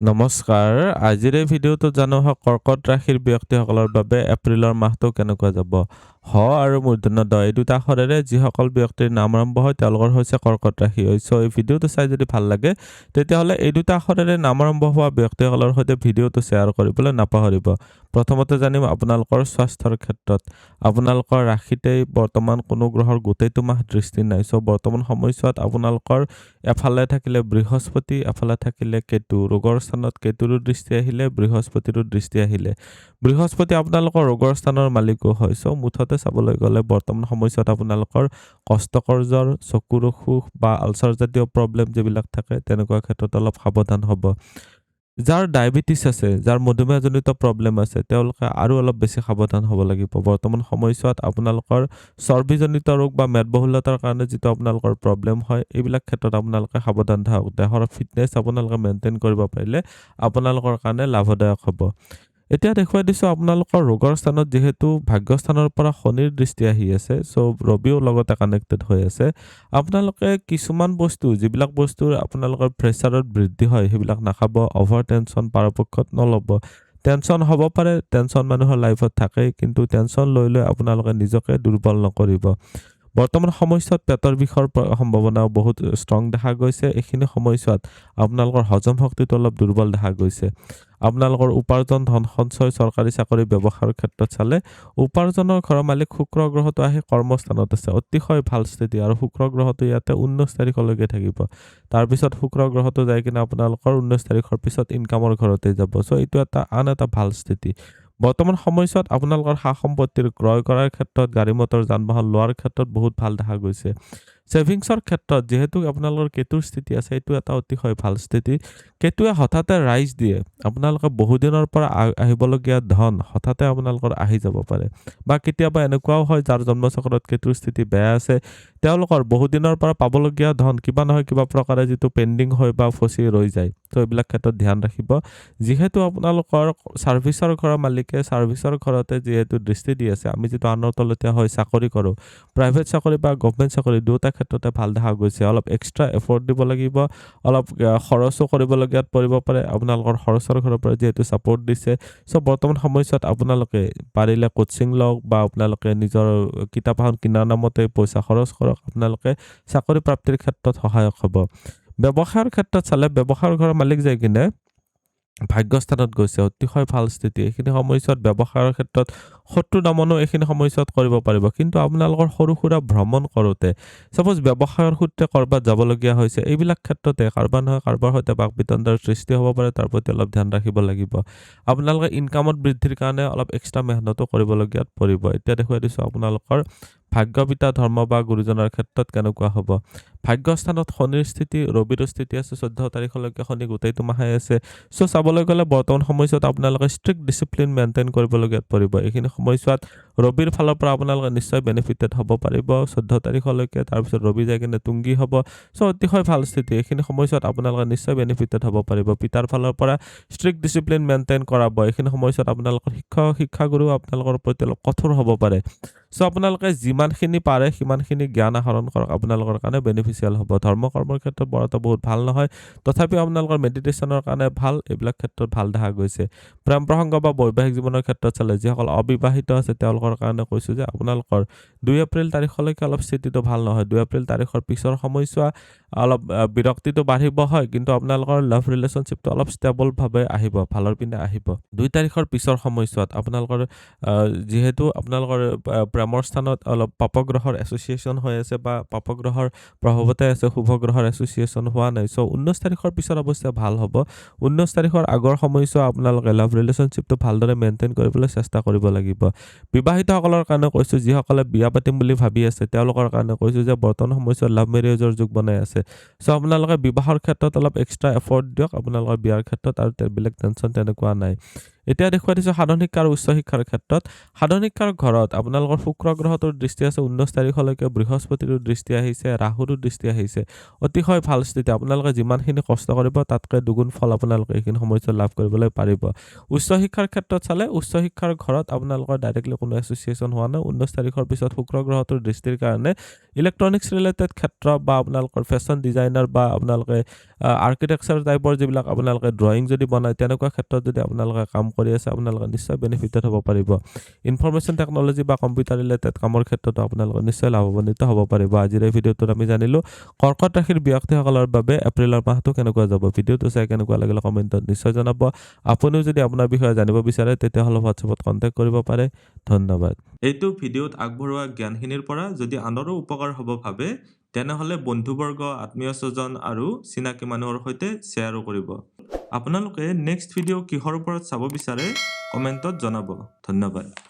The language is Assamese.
নমস্কাৰ। আজিৰ এই ভিডিঅ'টোত জানো আহক কৰ্কট ৰাশিৰ ব্যক্তিসকলৰ বাবে এপ্ৰিলৰ মাহটো কেনেকুৱা যাব। আৰু মূৰ্ধন্য ড এই দুটা আখৰেৰে যিসকল ব্যক্তিৰ নাম আৰম্ভ হয় তেওঁলোকৰ হৈছে কৰ্কট ৰাশি। এই ভিডিঅ'টো চাই যদি ভাল লাগে তেতিয়াহ'লে এই দুটা আখৰেৰে নাম আৰম্ভ হোৱা ব্যক্তিসকলৰ সৈতে ভিডিঅ'টো শ্বেয়াৰ কৰিবলৈ নাপাহৰিব। প্ৰথমতে জানিম আপোনালোকৰ স্বাস্থ্যৰ ক্ষেত্ৰত। আপোনালোকৰ ৰাশিতেই বৰ্তমান কোনো গ্ৰহৰ গোটেইটো মাহ দৃষ্টি নাই। বৰ্তমান সময়ছোৱাত আপোনালোকৰ এফালে থাকিলে বৃহস্পতি, এফালে থাকিলে কেতু। ৰোগৰ স্থানত কেতুৰো দৃষ্টি আহিলে, বৃহস্পতিৰো দৃষ্টি আহিলে। বৃহস্পতি আপোনালোকৰ ৰোগৰ স্থানৰ মালিকো হয়। মুঠতে চাবলৈ গ'লে বৰ্তমান সময়ছোৱাত আপোনালোকৰ কষ্টকৰ জ্বৰ, চকুৰ অসুখ বা আলচাৰজাতীয় প্ৰব্লেম যিবিলাক থাকে তেনেকুৱা ক্ষেত্ৰত অলপ সাৱধান হ'ব। যাৰ ডায়েবেটিছ আছে, যাৰ মধুমেহজনিত প্ৰব্লেম আছে, তেওঁলোকে আৰু অলপ বেছি সাৱধান হ'ব লাগিব। বৰ্তমান সময়ছোৱাত আপোনালোকৰ চৰ্বিজনিত ৰোগ বা মেদবহুলতাৰ কাৰণে যিটো আপোনালোকৰ প্ৰব্লেম হয়, এইবিলাক ক্ষেত্ৰত আপোনালোকে সাৱধান থাকক। দেহৰ ফিটনেছ আপোনালোকে মেইনটেইন কৰিব পাৰিলে আপোনালোকৰ কাৰণে লাভদায়ক হ'ব। এতিয়া দেখুৱাই দিছোঁ আপোনালোকৰ ৰোগৰ স্থানত যিহেতু ভাগ্যস্থানৰ পৰা শনিৰ দৃষ্টি আহি আছে, ৰবিও লগতে কানেক্টেড হৈ আছে। আপোনালোকে কিছুমান বস্তু, যিবিলাক বস্তুৰ আপোনালোকৰ প্ৰেছাৰত বৃদ্ধি হয়, সেইবিলাক নাখাব। অভাৰ টেনশ্যন পৰাপক্ষত নল'ব। টেনশ্যন হ'ব পাৰে, টেনশ্যন মানুহৰ লাইফত থাকেই, কিন্তু টেনশ্যন লৈ আপোনালোকে নিজকে দুৰ্বল নকৰিব। বৰ্তমান সময়ছোৱাত পেটৰ বিষৰ সম্ভাৱনাও বহুত ষ্ট্ৰং দেখা গৈছে। এইখিনি সময়ছোৱাত আপোনালোকৰ হজম শক্তিটো অলপ দুৰ্বল দেখা গৈছে। আপোনালোকৰ উপাৰ্জন, ধন সঞ্চয়, চৰকাৰী চাকৰি, ব্যৱসায়ৰ ক্ষেত্ৰত চালে উপাৰ্জনৰ ঘৰৰ মালিক শুক্ৰ গ্ৰহটো আহি কৰ্মস্থানত আছে। অতিশয় ভাল স্থিতি আৰু শুক্ৰ গ্ৰহটো ইয়াতে 19 তাৰিখলৈকে থাকিব। তাৰপিছত শুক্ৰ গ্ৰহটো যাই কিনে আপোনালোকৰ 19 তাৰিখৰ পিছত ইনকামৰ ঘৰতে যাব। এইটো আন এটা ভাল স্থিতি। বৰ্তমান সময়ছোৱাত আপোনালোকৰ সা-সম্পত্তিৰ ক্ৰয় কৰাৰ ক্ষেত্ৰত, গাড়ী মটৰ যান-বাহন লোৱাৰ ক্ষেত্ৰত বহুত ভাল দেখা গৈছে। ছেভিংছৰ ক্ষেত্ৰত যিহেতু আপোনালোকৰ কেতুৰ স্থিতি আছে, এইটো এটা অতিশয় ভাল স্থিতি। কেতুৱে হঠাতে ৰাইজ দিয়ে। আপোনালোকে বহুদিনৰ পৰা আহিবলগীয়া ধন হঠাতে আপোনালোকৰ আহি যাব পাৰে। বা কেতিয়াবা এনেকুৱাও হয় যাৰ জন্মচক্ৰত কেতুৰ স্থিতি বেয়া আছে, তেওঁলোকৰ বহুদিনৰ পৰা পাবলগীয়া ধন কিবা নহয় কিবা প্ৰকাৰে যিটো পেণ্ডিং হয় বা ফচি ৰৈ যায়। এইবিলাক ক্ষেত্ৰত ধ্যান ৰাখিব। যিহেতু আপোনালোকৰ ছাৰ্ভিচৰ ঘৰৰ মালিকে ছাৰ্ভিচৰ ঘৰতে যিহেতু দৃষ্টি দি আছে, আমি যিটো আনৰ তলতীয়া হৈ চাকৰি কৰোঁ, প্ৰাইভেট চাকৰি বা গভমেণ্ট চাকৰি দুয়োটা ক্ষেত্ৰতে ভাল দেখা গৈছে। অলপ এক্সট্ৰা এফৰ্ট দিব লাগিব, অলপ খৰচো কৰিবলগীয়াত পৰিব পাৰে। আপোনালোকৰ খৰচৰ ঘৰৰ পৰা যিহেতু ছাপৰ্ট দিছে, বৰ্তমান সময়ছোৱাত আপোনালোকে পাৰিলে কোচিং লওক বা আপোনালোকে নিজৰ কিতাপ এখন কিনাৰ নামতে পইচা খৰচ কৰক। আপোনালোকে চাকৰি প্ৰাপ্তিৰ ক্ষেত্ৰত সহায়ক হ'ব। ব্যৱসায়ৰ ক্ষেত্ৰত চালে ব্যৱসায়ৰ ঘৰৰ মালিক যাই কিনে ভাগ্যস্থানত গৈছে, অতিশয় ভাল স্থিতি। এইখিনি সময়ছোৱাত ব্যৱসায়ৰ ক্ষেত্ৰত শত্ৰু দমনো এইখিনি সময়ছোৱাত কৰিব পাৰিব। কিন্তু আপোনালোকৰ সৰু সুৰা ভ্ৰমণ কৰোঁতে, চাপ'জ ব্যৱসায়ৰ সূত্ৰে ক'ৰবাত যাবলগীয়া হৈছে, এইবিলাক ক্ষেত্ৰতে কাৰোবাৰ নহয় কাৰোবাৰ সৈতে বাক বিতণ্ডাৰ সৃষ্টি হ'ব পাৰে, তাৰ প্ৰতি অলপ ধ্যান ৰাখিব লাগিব। আপোনালোকে ইনকামত বৃদ্ধিৰ কাৰণে অলপ এক্সট্ৰা মেহনতো কৰিবলগীয়াত পৰিব। এতিয়া দেখুৱাই দিছোঁ আপোনালোকৰ ভাগ্যপিতা ধৰ্ম বা গুৰুজনৰ ক্ষেত্ৰত কেনেকুৱা হ'ব। ভাগ্যস্থানত শনিৰ স্থিতি, ৰবিৰো স্থিতি আছে। 14 তাৰিখলৈকে শনি গোটেইটো মাহে আছে। চাবলৈ গ'লে বৰ্তমান সময়ছোৱাত আপোনালোকে ষ্ট্ৰিক্ট ডিচিপ্লিন মেইনটেইন কৰিবলগীয়াত পৰিব। এইখিনি সময়ছোৱাত ৰবিৰ ফালৰ পৰা আপোনালোকে নিশ্চয় বেনিফিটেড হ'ব পাৰিব 14 তাৰিখলৈকে। তাৰপিছত ৰবি যাই কিনে তুংগী হ'ব। অতিশয় ভাল স্থিতি। এইখিনি সময়ছোৱাত আপোনালোকে নিশ্চয় বেনিফিটেড হ'ব পাৰিব। পিতাৰ ফালৰ পৰা ষ্ট্ৰিক্ট ডিচিপ্লিন মেইনটেইন কৰাব। এইখিনি সময়ছোৱাত আপোনালোকৰ শিক্ষাগুৰু আপোনালোকৰ প্ৰতি অলপ কঠোৰ হ'ব পাৰে। আপোনালোকে যিমানখিনি পাৰে সিমানখিনি জ্ঞান আহৰণ কৰক, আপোনালোকৰ কাৰণে বেনিফিচিয়েল হ'ব। ধৰ্ম কৰ্মৰ ক্ষেত্ৰত বৰ এটা বহুত ভাল নহয়, তথাপিও আপোনালোকৰ মেডিটেশ্যনৰ কাৰণে ভাল। এইবিলাক ক্ষেত্ৰত ভাল দেখা গৈছে। প্ৰেম প্ৰসংগ বা বৈবাহিক জীৱনৰ ক্ষেত্ৰত চালে যিসকল অবিবাহিত আছে তেওঁলোকৰ কাৰণে কৈছোঁ যে আপোনালোকৰ 2 এপ্ৰিল তাৰিখলৈকে অলপ স্থিতিটো ভাল নহয়। 2 এপ্ৰিল তাৰিখৰ পিছৰ সময়ছোৱা অলপ বিৰক্তিটো বাঢ়িব হয়, কিন্তু আপোনালোকৰ লাভ ৰিলেশ্যনশ্বিপটো অলপ ষ্টেবলভাৱে আহিব, ভালৰ পিনে আহিব। 2 তাৰিখৰ পিছৰ সময়ছোৱাত আপোনালোকৰ যিহেতু আপোনালোকৰ প্ৰেমৰ স্থানত অলপ পাপগ্ৰহৰ এছ'চিয়েশ্যন হৈ আছে বা পাপগ্ৰহৰ প্ৰভাৱতে আছে, শুভ গ্ৰহৰ এছ'চিয়েশ্যন হোৱা নাই। 19 তাৰিখৰ পিছত অৱশ্যে ভাল হ'ব। 19 তাৰিখৰ আগৰ সময়ছোৱা আপোনালোকে লাভ ৰিলেশ্যনশ্বিপটো ভালদৰে মেইনটেইন কৰিবলৈ চেষ্টা কৰিব লাগিব। বিবাহিতসকলৰ কাৰণে কৈছোঁ, যিসকলে বিয়া পাতিম বুলি ভাবি আছে তেওঁলোকৰ কাৰণে কৈছোঁ যে বৰ্তমান সময়ছোৱাত লাভ মেৰিজৰ যুগ বনাই আছে। আপোনালোকে বিবাহৰ ক্ষেত্ৰত অলপ এক্সট্ৰা এফৰ্ট দিয়ক আপোনালোকৰ বিয়াৰ ক্ষেত্ৰত, আৰু বেলেগ টেনশ্যন তেনেকুৱা নাই। এতিয়া দেখুৱাই দিছোঁ সাধাৰণ শিক্ষা আৰু উচ্চ শিক্ষাৰ ক্ষেত্ৰত। সাধাৰণ শিক্ষাৰ ঘৰত আপোনালোকৰ শুক্ৰ গ্ৰহটোৰ দৃষ্টি আছে 19 তাৰিখলৈকে, বৃহস্পতিৰো দৃষ্টি আহিছে, ৰাহুৰো দৃষ্টি আহিছে। অতিশয় ভাল স্থিতি। আপোনালোকে যিমানখিনি কষ্ট কৰিব তাতকৈ দুগুণ ফল আপোনালোকে এইখিনি সময়ছোৱাত লাভ কৰিবলৈ পাৰিব। উচ্চ শিক্ষাৰ ক্ষেত্ৰত চালে উচ্চ শিক্ষাৰ ঘৰত আপোনালোকৰ ডাইৰেক্টলি কোনো এছ'চিয়েশ্যন হোৱা নাই। 19 তাৰিখৰ পিছত শুক্ৰ গ্ৰহটোৰ দৃষ্টিৰ কাৰণে ইলেক্ট্ৰনিক্স ৰিলেটেড ক্ষেত্ৰ বা আপোনালোকৰ ফেশ্বন ডিজাইনাৰ বা আপোনালোকে আৰ্কিটেকচাৰ টাইপৰ যিবিলাক আপোনালোকে ড্ৰয়িং যদি বনায় তেনেকুৱা ক্ষেত্ৰত যদি আপোনালোকে কাম কৰি আছে আপোনালোকে নিশ্চয় বেনিফিটেড হ'ব পাৰিব ইনফৰমেশ্যন টেকন'লজি বা কম্পিউটাৰ ৰিলেটেড কামৰ ক্ষেত্ৰতো আপোনালোকে নিশ্চয় লাভান্বিত হ'ব পাৰিব আজিৰ এই ভিডিঅ'টোত আমি জানিলোঁ কৰ্কট ৰাশিৰ ব্যক্তিসকলৰ বাবে এপ্ৰিলৰ মাহটো কেনেকুৱা যাব ভিডিঅ'টো চাই কেনেকুৱা লাগিলে কমেণ্টত নিশ্চয় জনাব আপুনিও যদি আপোনাৰ বিষয়ে জানিব বিচাৰে তেতিয়াহ'লে হোৱাটছএপত কণ্টেক্ট কৰিব পাৰে ধন্যবাদ এইটো ভিডিঅ'ত আগবঢ়োৱা জ্ঞানখিনিৰ পৰা যদি আনৰো উপকাৰ হ'ব ভাবে তেনেহ'লে বন্ধুবৰ্গ আত্মীয় স্বজন আৰু চিনাকি মানুহৰ সৈতে শ্বেয়াৰো কৰিব আপোনালোকে নেক্সট ভিডিঅ' কিহৰ ওপৰত চাব বিচাৰে কমেণ্টত জনাব ধন্যবাদ